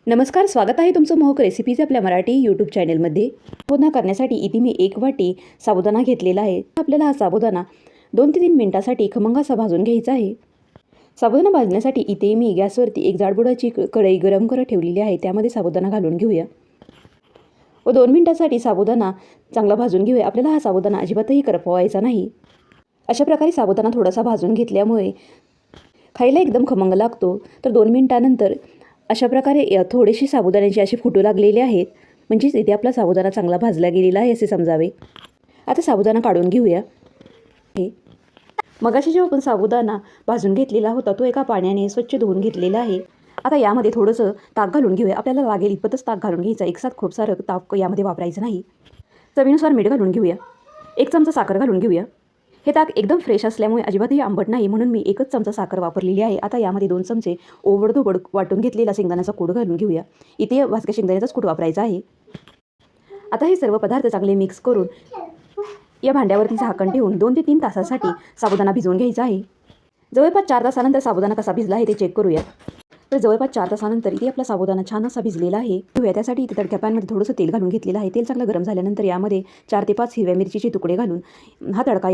नमस्कार, स्वागत आहे तुमचं मोहक रेसिपीज आपल्या मराठी यूट्यूब चॅनलमध्ये. साबुदाणा करण्यासाठी इथे मी 1 वाटी साबुदाणा घेतलेला आहे. आपल्याला हा साबुदाणा 2 ते 3 मिनिटासाठी खमंग असा भाजून घ्यायचा आहे. साबुदाणा भाजण्यासाठी इथे मी गॅसवरती एक जाडबुडाची कढई गरम करत ठेवलेली आहे. त्यामध्ये साबुदाणा घालून घेऊया व 2 मिनिटासाठी साबुदाणा चांगला भाजून घेऊया. आपल्याला हा साबुदाणा अजिबातही करपवायचा नाही. अशा प्रकारे साबुदाणा थोडासा भाजून घेतल्यामुळे खायला एकदम खमंग लागतो. तर 2 मिनिटानंतर अशा प्रकारे थोडेसे साबुदाण्याचे असे फुटू लागलेले आहेत, म्हणजेच इथे आपला साबुदाणा चांगला भाजला गेलेला आहे असे समजावे. आता साबुदाणा काढून घेऊया. मगाशी जेव्हा आपण साबुदाणा भाजून घेतलेला होता तो एका पाण्याने स्वच्छ धुवून घेतलेला आहे. आता यामध्ये थोडंसं ताक घालून घेऊया. आपल्याला लागेल इतपतच ताक घालून घ्यायचं, एकसाथ खूप सारं ताक यामध्ये वापरायचं नाही. चवीनुसार मीठ घालून घेऊया. 1 चमचा साखर घालून घेऊया. हे ताक एकदम फ्रेश असल्यामुळे अजिबातही आंबट नाही, म्हणून मी 1च चमचा साखर वापरलेली आहे. आता यामध्ये 2 चमचे ओबडधोबड वाटून घेतलेला शेंगदाण्याचा कूट घालून घेऊया. इथे भाजक्या शेंगदाण्याचाच कूट वापरायचा आहे. आता हे सर्व पदार्थ चांगले मिक्स करून या भांड्यावरती झाकण ठेवून 2 ते 3 तासासाठी साबुदाणा भिजवून घ्यायचा आहे. जवळपास 4 तासानंतर साबुदाणा कसा भिजला आहे ते चेक करूया. तर जवळपास 4 तासानंतर इथे आपला साबुदाणा छान असा भिजलेला आहे. त्यासाठी इथे तडक्या पॅनमध्ये थोडंसं तेल घालून घेतलेलं आहे. तेल चांगलं गरम झाल्यानंतर यामध्ये 4 ते 5 हिरव्या मिरचीचे तुकडे घालून हा तडका